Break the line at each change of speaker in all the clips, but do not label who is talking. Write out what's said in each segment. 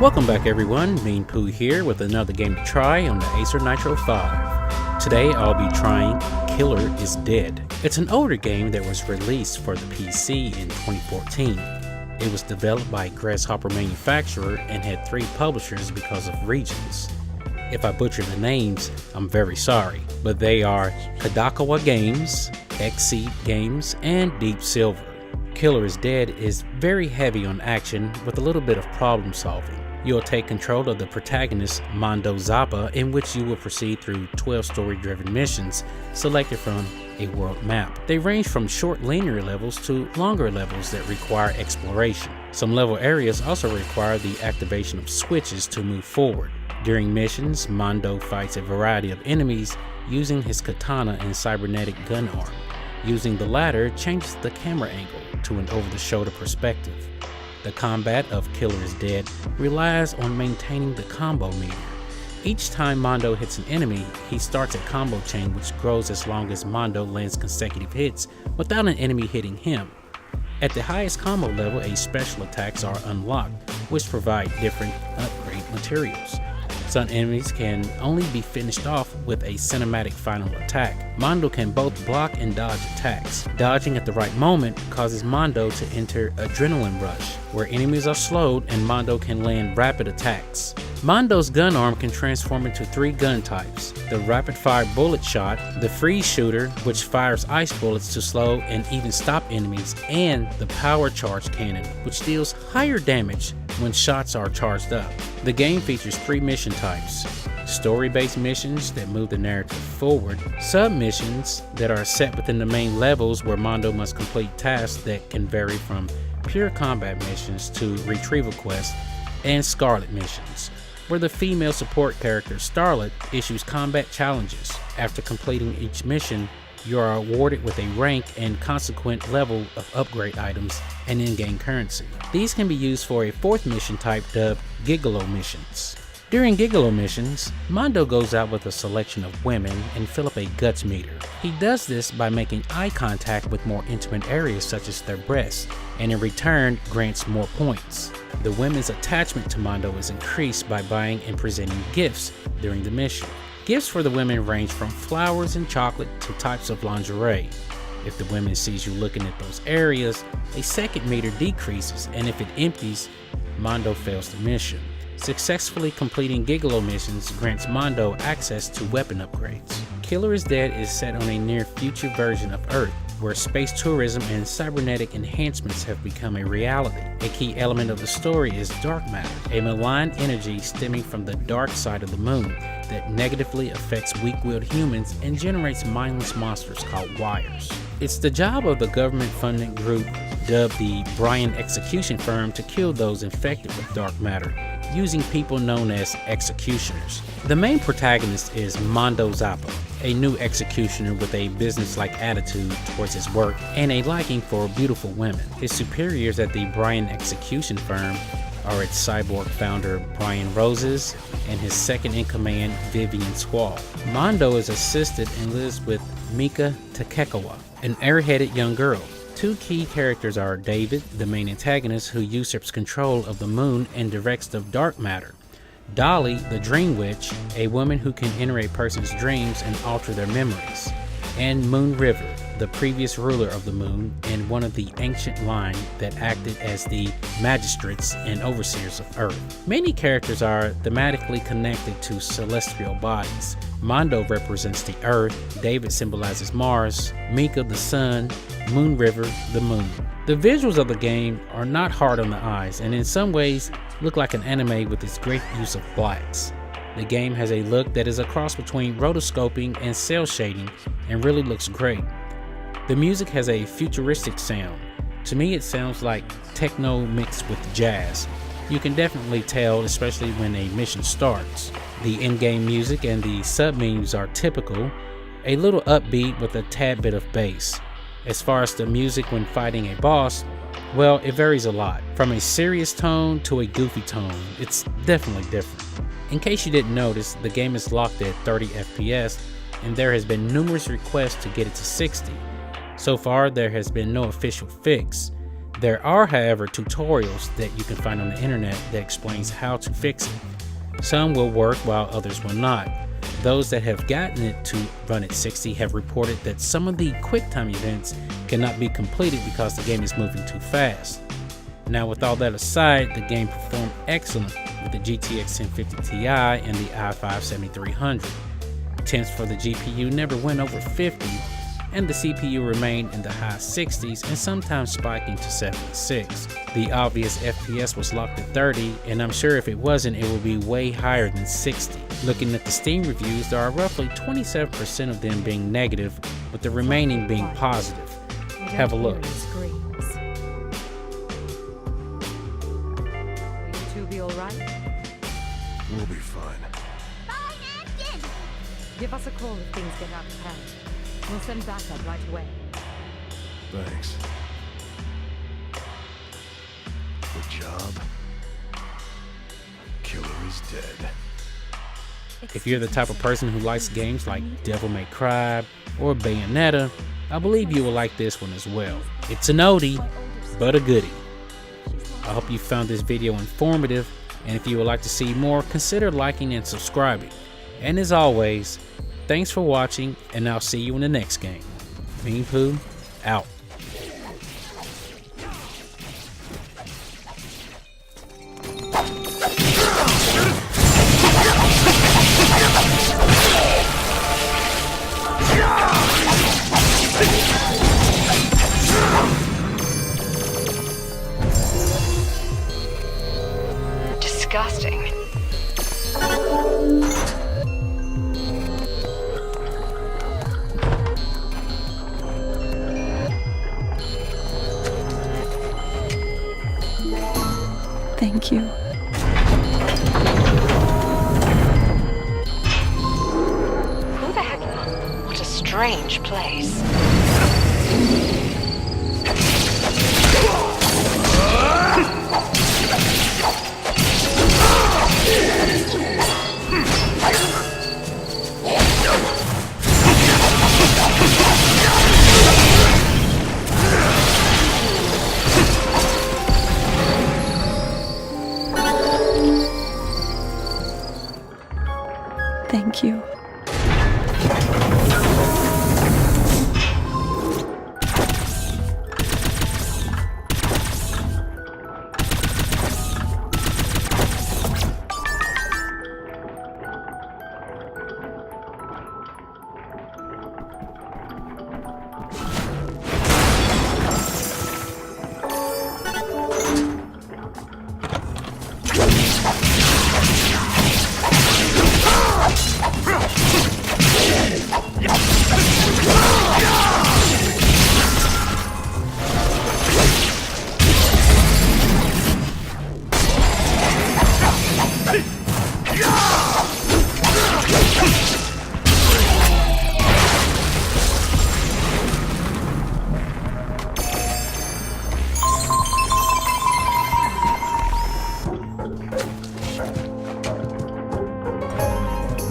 Welcome back everyone, Meanpooh here with another game to try on the Acer Nitro 5. Today I'll be trying Killer is Dead. It's an older game that was released for the PC in 2014. It was developed by a Grasshopper manufacturer and had 3 publishers because of regions. If I butcher the names, I'm very sorry, but they are Kadakawa Games, Exceed Games, and Deep Silver. Killer is Dead is very heavy on action with a little bit of problem solving. You'll take control of the protagonist Mondo Zappa, in which you will proceed through 12 story-driven missions selected from a world map. They range from short linear levels to longer levels that require exploration. Some level areas also require the activation of switches to move forward. During missions, Mondo fights a variety of enemies using his katana and cybernetic gun arm. Using the latter changes the camera angle to an over-the-shoulder perspective. The combat of Killer is Dead relies on maintaining the combo meter. Each time Mondo hits an enemy, he starts a combo chain which grows as long as Mondo lands consecutive hits without an enemy hitting him. At the highest combo level, special attacks are unlocked, which provide different upgrade materials. Some enemies can only be finished off with a cinematic final attack. Mondo can both block and dodge attacks. Dodging at the right moment causes Mondo to enter Adrenaline Rush, where enemies are slowed and Mondo can land rapid attacks. Mondo's gun arm can transform into 3 gun types: the rapid fire bullet shot, the freeze shooter, which fires ice bullets to slow and even stop enemies, and the power charge cannon, which deals higher damage when shots are charged up. The game features 3 mission types: story-based missions that move the narrative forward, sub-missions that are set within the main levels where Mondo must complete tasks that can vary from pure combat missions to retrieval quests, and Scarlet missions, where the female support character Starlet issues combat challenges. After completing each mission, you are awarded with a rank and consequent level of upgrade items and in-game currency. These can be used for a 4th mission type dubbed Gigolo missions. During Gigolo missions, Mondo goes out with a selection of women and fill up a guts meter. He does this by making eye contact with more intimate areas such as their breasts, and in return grants more points. The women's attachment to Mondo is increased by buying and presenting gifts during the mission. Gifts for the women range from flowers and chocolate to types of lingerie. If the woman sees you looking at those areas, a second meter decreases, and if it empties, Mondo fails the mission. Successfully completing Gigolo missions grants Mondo access to weapon upgrades. Killer is Dead is set on a near-future version of Earth, where space tourism and cybernetic enhancements have become a reality. A key element of the story is dark matter, a malign energy stemming from the dark side of the moon that negatively affects weak-willed humans and generates mindless monsters called wires. It's the job of the government-funded group dubbed the Brian Execution Firm to kill those infected with dark matter, using people known as executioners. The main protagonist is Mondo Zappa, a new executioner with a business-like attitude towards his work and a liking for beautiful women. His superiors at the Brian Execution Firm are its cyborg founder Brian Roses and his second-in-command Vivian Squall. Mondo is assisted and lives with Mika Takekawa, an airheaded young girl. 2 key characters are David, the main antagonist who usurps control of the moon and directs the dark matter; Dolly, the Dream Witch, a woman who can enter a person's dreams and alter their memories; and Moon River, the previous ruler of the moon and one of the ancient line that acted as the magistrates and overseers of Earth. Many characters are thematically connected to celestial bodies. Mondo represents the Earth, David symbolizes Mars, Mika the Sun, Moon River the Moon. The visuals of the game are not hard on the eyes and in some ways look like an anime with its great use of blacks. The game has a look that is a cross between rotoscoping and cel shading and really looks great. The music has a futuristic sound. To me it sounds like techno mixed with jazz. You can definitely tell, especially when a mission starts. The in-game music and the sub-menus are typical, a little upbeat with a tad bit of bass. As far as the music when fighting a boss, well, it varies a lot. From a serious tone to a goofy tone, it's definitely different. In case you didn't notice, the game is locked at 30 FPS and there has been numerous requests to get it to 60. So far, there has been no official fix. There are, however, tutorials that you can find on the internet that explains how to fix it. Some will work while others will not. Those that have gotten it to run at 60 have reported that some of the QuickTime events cannot be completed because the game is moving too fast. Now, with all that aside, the game performed excellent with the GTX 1050 Ti and the i5 7300. Temps for the GPU never went over 50, and the CPU remained in the high 60s and sometimes spiking to 76. The obvious FPS was locked at 30, and I'm sure if it wasn't, it would be way higher than 60. Looking at the Steam reviews, there are roughly 27% of them being negative, with the remaining being positive. Have a look.
Will you two be alright?
We'll be fine.
Give us a call if things get out of hand. We'll send backup right away.
Thanks. Good job. Killer is dead.
If you're the type of person who likes games like Devil May Cry or Bayonetta, I believe you will like this one as well. It's an oldie, but a goodie. I hope you found this video informative, and if you would like to see more, consider liking and subscribing. And as always, thanks for watching, and I'll see you in the next game. Meanpooh, out.
Disgusting.
Thank you.
Who the heck? What a strange place.
Thank you.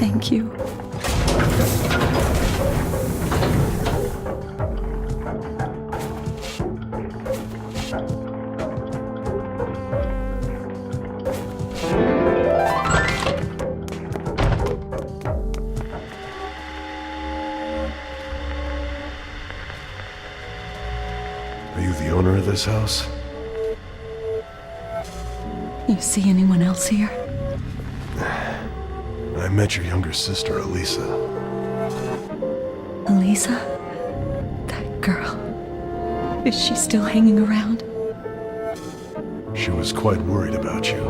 Thank you.
Are you the owner of this house?
You see anyone else here?
I met your younger sister, Elisa.
Elisa? That girl. Is she still hanging around?
She was quite worried about you.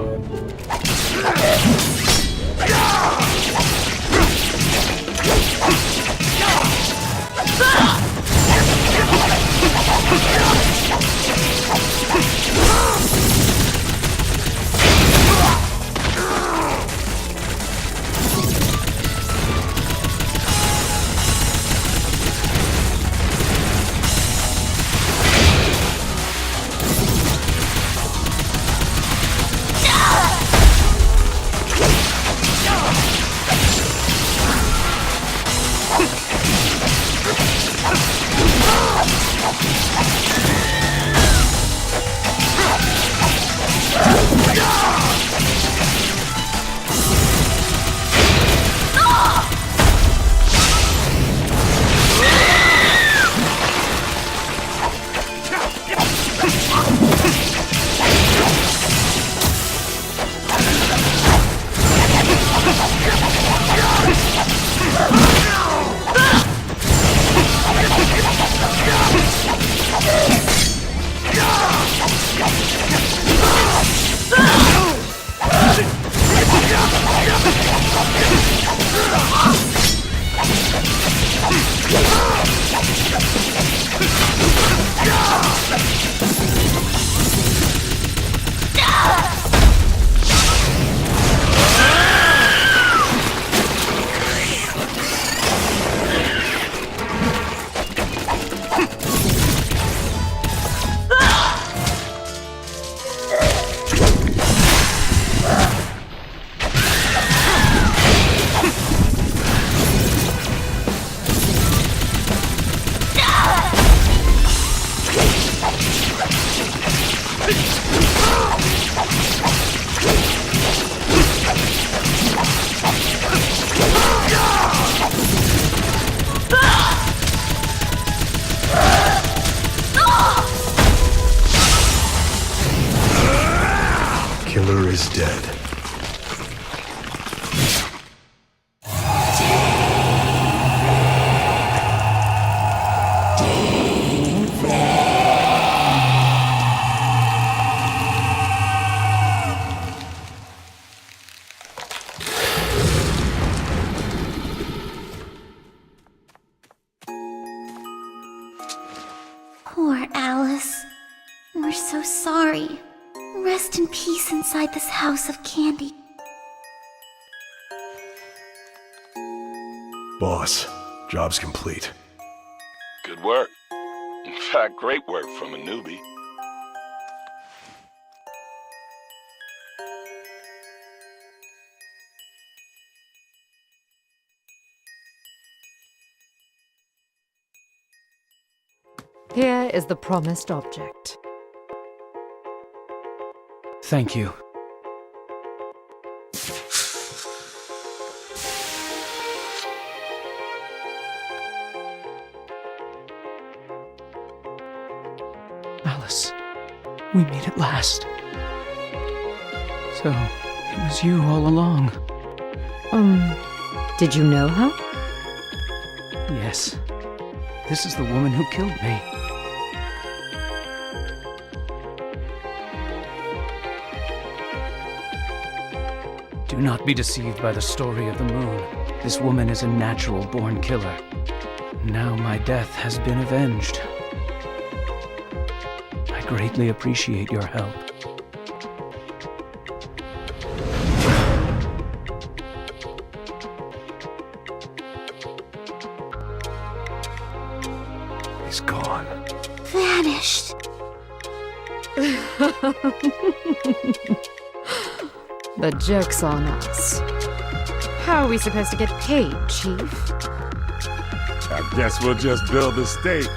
Killer is dead.
Poor Alice. We're so sorry. Rest in peace inside this house of candy.
Boss, job's complete.
Good work. In fact, great work from a newbie.
Here is the promised object.
Thank you. Alice, we meet at last. So, it was you all along.
Did you know her?
Yes. This is the woman who killed me. Do not be deceived by the story of the moon. This woman is a natural-born killer. Now my death has been avenged. I greatly appreciate your help.
He's gone.
Vanished.
The joke's on us. How are we supposed to get paid, Chief?
I guess we'll just build a stake.